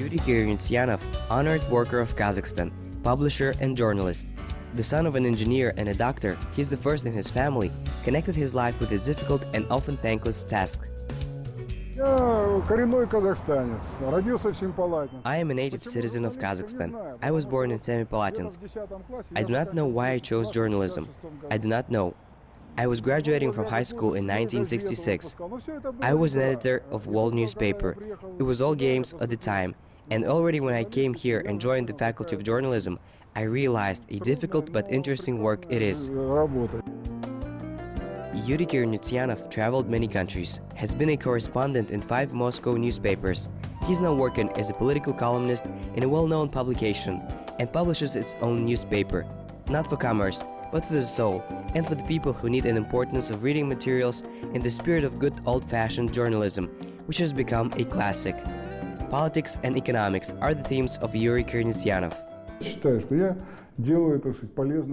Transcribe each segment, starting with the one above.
Yuri Kirnitsiyanov, honored worker of Kazakhstan, publisher and journalist. The son of an engineer and a doctor, he's the first in his family, connected his life with a difficult and often thankless task. I am a native citizen of Kazakhstan. I was born in Semipalatinsk. I do not know why I chose journalism. I do not know. I was graduating from high school in 1966. I was an editor of World newspaper. It was all games at the time, and already when I came here and joined the Faculty of Journalism, I realized a difficult but interesting work it is. Yuri Kirnitsiyanov traveled many countries, has been a correspondent in 5 Moscow newspapers. He's now working as a political columnist in a well-known publication and publishes its own newspaper, not for commerce, but for the soul and for the people who need an importance of reading materials in the spirit of good old-fashioned journalism, which has become a classic. Politics and economics are the themes of Yuri Kirnitsiyanov.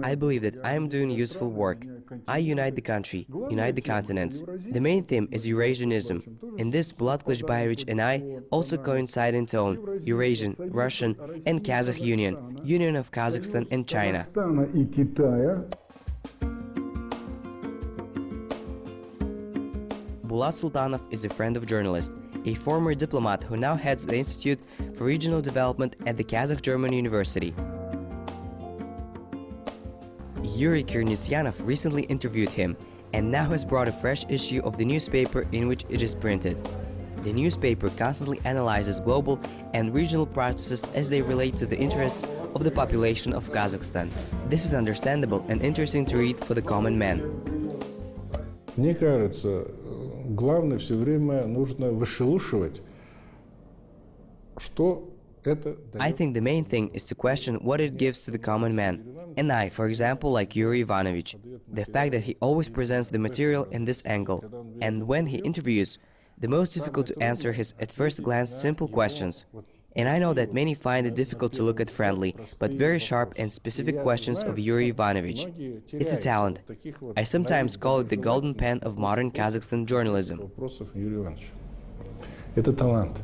I believe that I am doing useful work. I unite the country, unite the continents. The main theme is Eurasianism. In this, Bulat Klishbayevich and I also coincide in tone: Eurasian, Russian and Kazakh Union, Union of Kazakhstan and China. Bulat Sultanov is a friend of journalists, a former diplomat who now heads the Institute for Regional Development at the Kazakh-German University. Yuri Kirnitsiyanov recently interviewed him and now has brought a fresh issue of the newspaper in which it is printed. The newspaper constantly analyzes global and regional processes as they relate to the interests of the population of Kazakhstan. This is understandable and interesting to read for the common man. Мне кажется, главное все время нужно вышелушивать, что это. I think the main thing is to question what it gives to the common man. And I, for example, like Yuri Ivanovich, the fact that he always presents the material in this angle. And when he interviews, the most difficult to answer his at first glance simple questions. And I know that many find it difficult to look at friendly, but very sharp and specific questions of Yuri Ivanovich. It's a talent. I sometimes call it the golden pen of modern Kazakhstan journalism. Это талант.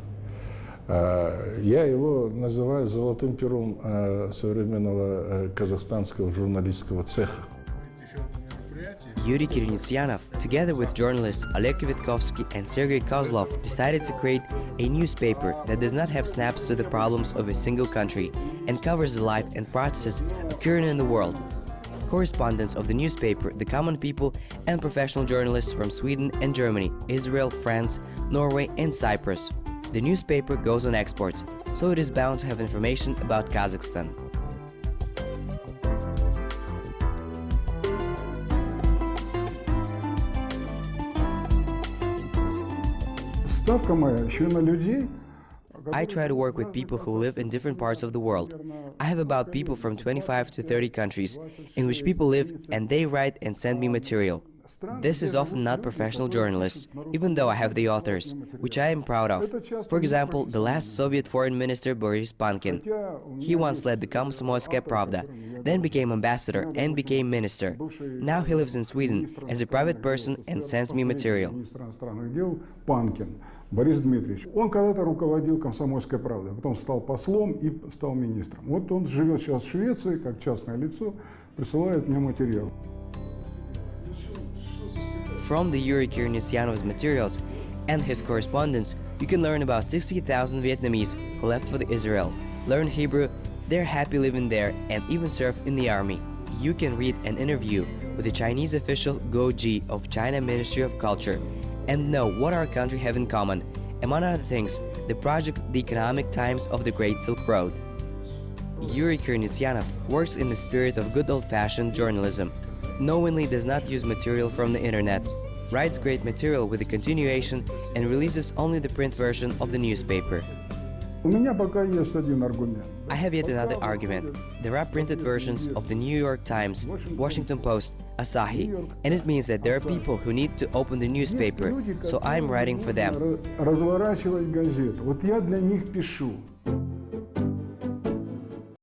Я его называю золотым пером современного казахстанского журналистского цеха. Yuri Kirnitsiyanov, together with journalists Oleg Kvitkovsky and Sergei Kozlov, decided to create a newspaper that does not have snaps to the problems of a single country and covers the life and processes occurring in the world. Correspondents of the newspaper, the common people, and professional journalists from Sweden and Germany, Israel, France, Norway, and Cyprus. The newspaper goes on exports, so it is bound to have information about Kazakhstan. I try to work with people who live in different parts of the world. I have about people from 25 to 30 countries in which people live and they write and send me material. This is often not professional journalists, even though I have the authors, which I am proud of. For example, the last Soviet foreign minister Boris Pankin. He once led the Komsomolskaya Pravda, then became ambassador and became minister. Now he lives in Sweden as a private person and sends me material. Борис Дмитриевич, он когда-то руководил «Комсомольской правдой», потом стал послом и стал министром. Вот он живет сейчас в Швеции, как частное лицо, присылает мне материал. From the Yuri Kirnitsiyanov's materials and his correspondence, you can learn about 60,000 Vietnamese who left for Israel, learn Hebrew, they're happy living there, and even serve in the army. You can read an interview with the Chinese official Guo Ji of China Ministry of Culture and know what our country have in common, among other things, the project The Economic Times of the Great Silk Road. Yuri Kirnitsiyanov works in the spirit of good old-fashioned journalism, knowingly does not use material from the internet, writes great material with a continuation and releases only the print version of the newspaper. I have yet another argument. There are printed versions of the New York Times, Washington Post, Asahi, and it means that there are people who need to open the newspaper, so I'm writing for them.